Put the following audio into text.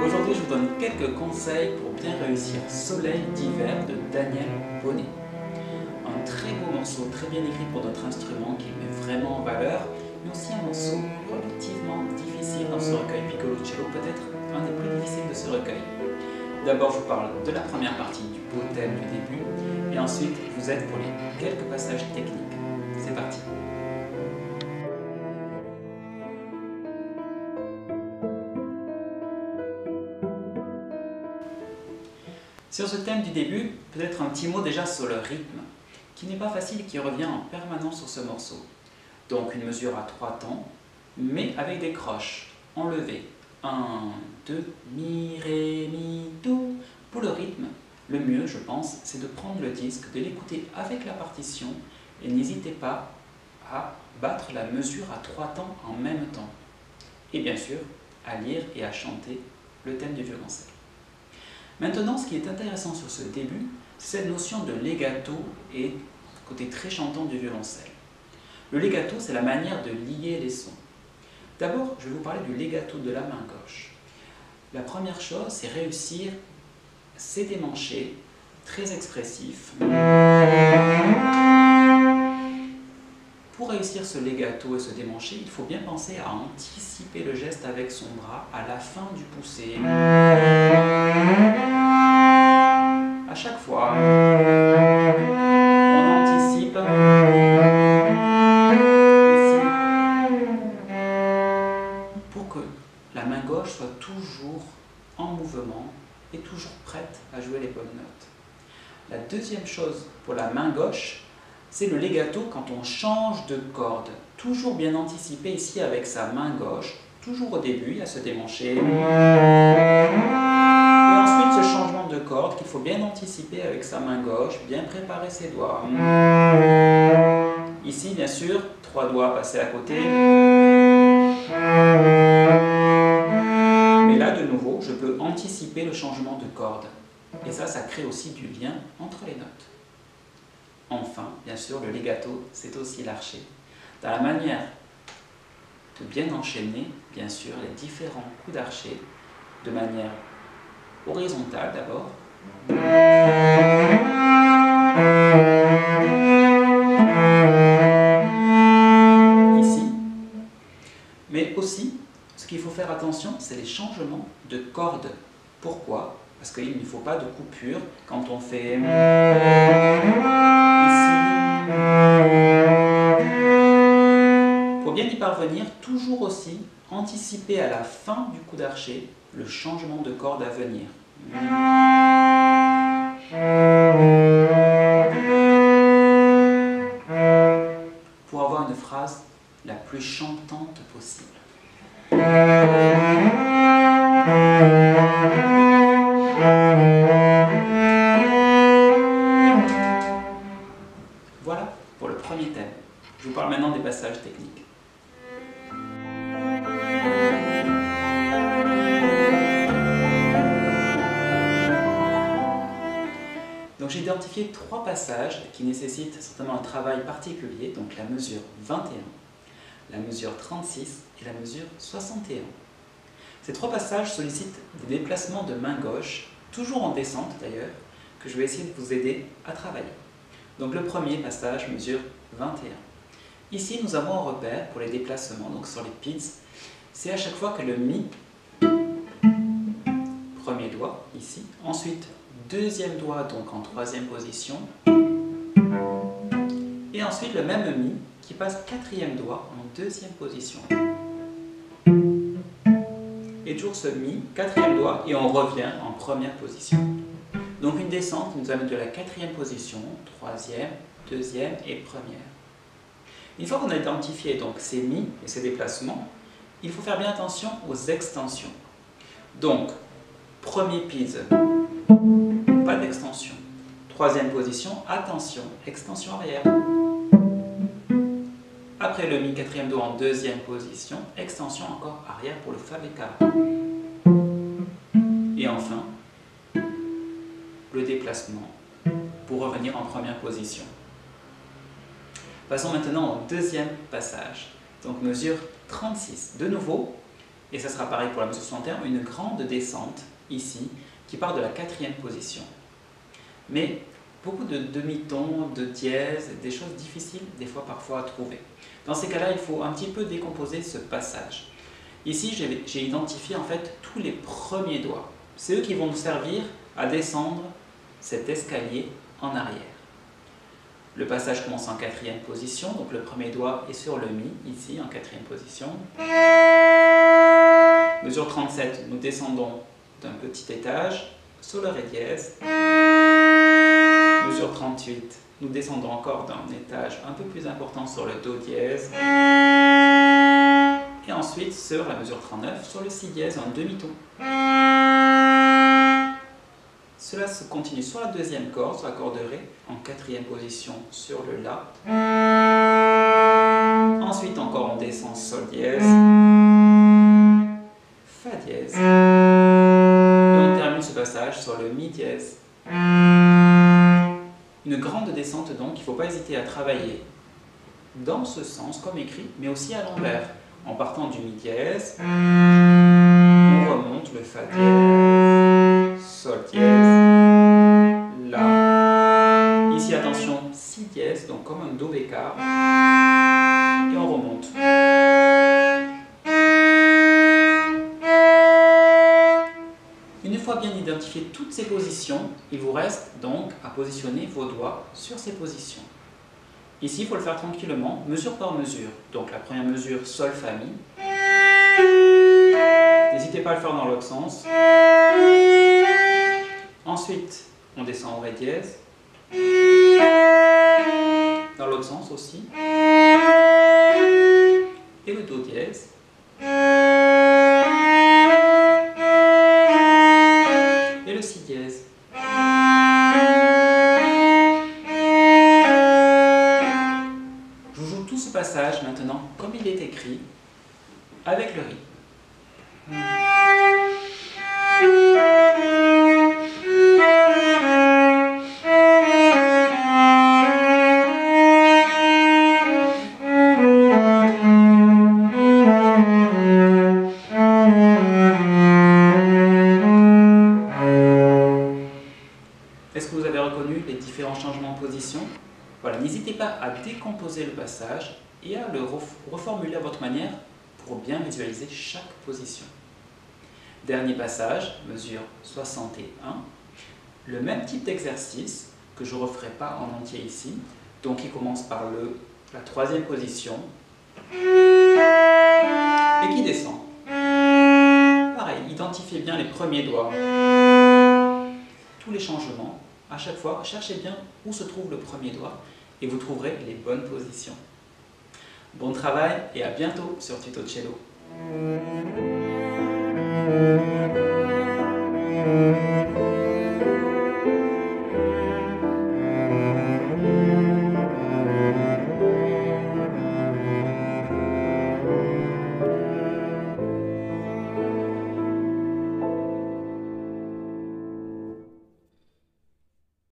Aujourd'hui, je vous donne quelques conseils pour bien réussir Soleil d'hiver de Daniel Bonnet. Un très beau morceau, très bien écrit pour notre instrument qui met vraiment en valeur, mais aussi un morceau relativement difficile dans ce recueil Piccolo Cello, peut-être un des plus difficiles de ce recueil. D'abord, je vous parle de la première partie du beau thème du début, et ensuite, je vous aide pour les quelques passages techniques. C'est parti! Sur ce thème du début, peut-être un petit mot déjà sur le rythme, qui n'est pas facile et qui revient en permanence sur ce morceau. Donc une mesure à 3 temps, mais avec des croches enlevées. 1, 2, mi, ré, mi, do. Pour le rythme, le mieux, je pense, c'est de prendre le disque, de l'écouter avec la partition, et n'hésitez pas à battre la mesure à 3 temps en même temps. Et bien sûr, à lire et à chanter le thème du violoncelle. Maintenant, ce qui est intéressant sur ce début, c'est cette notion de legato et côté très chantant du violoncelle. Le legato, c'est la manière de lier les sons. D'abord, je vais vous parler du legato de la main gauche. La première chose, c'est réussir ces démanchés très expressifs. Pour réussir ce legato et ce démanché, il faut bien penser à anticiper le geste avec son bras à la fin du poussé. À chaque fois, on anticipe ici pour que la main gauche soit toujours en mouvement et toujours prête à jouer les bonnes notes. La deuxième chose pour la main gauche, c'est le legato quand on change de corde. Toujours bien anticipé ici avec sa main gauche, toujours au début, il y a ce démanché. Et ensuite ce changement de corde qu'il faut bien anticiper avec sa main gauche, bien préparer ses doigts. Ici, bien sûr, 3 doigts passés à côté. Mais là, de nouveau, je peux anticiper le changement de corde. Et ça crée aussi du lien entre les notes. Enfin, bien sûr, le legato, c'est aussi l'archet. Dans la manière de bien enchaîner, bien sûr, les différents coups d'archet de manière horizontale d'abord. Ici. Mais aussi, ce qu'il faut faire attention, c'est les changements de cordes. Pourquoi ? Parce qu'il ne faut pas de coupure quand on fait ici. Pour bien y parvenir, toujours aussi anticiper à la fin du coup d'archet le changement de corde à venir. Pour avoir une phrase la plus chantante possible. Voilà pour le premier thème. Je vous parle maintenant des passages techniques. Donc j'ai identifié 3 passages qui nécessitent certainement un travail particulier, donc la mesure 21, la mesure 36 et la mesure 61. Ces 3 passages sollicitent des déplacements de main gauche, toujours en descente d'ailleurs, que je vais essayer de vous aider à travailler. Donc le premier passage, mesure 21. Ici, nous avons un repère pour les déplacements, donc sur les pids, c'est à chaque fois que le Mi, premier doigt, ici, ensuite deuxième doigt, donc en 3e position, et ensuite le même Mi qui passe 4e doigt en 2e position. Et toujours ce Mi, 4e doigt, et on revient en 1re position. Donc une descente qui nous amène de la 4e position, 3e, 2e et 1re. Une fois qu'on a identifié donc ces Mi et ces déplacements, il faut faire bien attention aux extensions. Donc, premier piz, pas d'extension. 3e position, attention, extension arrière. Après le Mi, 4e doigt en 2e position, extension encore arrière pour le Fa bécard. Et enfin, le déplacement pour revenir en 1re position. Passons maintenant au deuxième passage. Donc mesure 36. De nouveau, et ça sera pareil pour la mesure 61, une grande descente ici qui part de la 4e position. Mais beaucoup de demi-tons, de dièses, des choses difficiles des fois parfois à trouver. Dans ces cas-là, il faut un petit peu décomposer ce passage. Ici, j'ai identifié en fait tous les premiers doigts. C'est eux qui vont nous servir à descendre cet escalier en arrière. Le passage commence en 4e position, donc le premier doigt est sur le Mi, ici en 4e position. Mesure 37, nous descendons d'un petit étage, Sol, Ré dièse. Mesure 38, nous descendons encore d'un étage un peu plus important sur le Do dièse. Et ensuite sur la mesure 39, sur le Si dièse en demi-ton. Cela se continue sur la 2e corde, sur la corde Ré, en 4e position sur le La. Ensuite encore on descend Sol dièse, Fa dièse, et on termine ce passage sur le Mi dièse. Une grande descente donc, il ne faut pas hésiter à travailler dans ce sens comme écrit, mais aussi à l'envers, en partant du Mi dièse, on remonte le Fa dièse, Sol dièse, La, ici attention, Si dièse, donc comme un Do bécard, et on remonte. Une fois bien identifié toutes ces positions, il vous reste donc à positionner vos doigts sur ces positions. Ici, il faut le faire tranquillement, mesure par mesure. Donc la première mesure, Sol, Fa, Mi. N'hésitez pas à le faire dans l'autre sens. Ensuite, on descend au Ré dièse. Dans l'autre sens aussi. Et le Do dièse. Et le Si dièse. Je vous joue tout ce passage maintenant comme il est écrit, avec le rythme. Est-ce que vous avez reconnu les différents changements de position? Voilà, n'hésitez pas à décomposer le passage et à le reformuler à votre manière pour bien visualiser chaque position. Dernier passage, mesure 61. Le même type d'exercice que je ne referai pas en entier ici. Donc il commence par la 3e position et qui descend. Pareil, identifiez bien les premiers doigts. Tous les changements, à chaque fois, cherchez bien où se trouve le premier doigt et vous trouverez les bonnes positions. Bon travail et à bientôt sur Tuto Cello.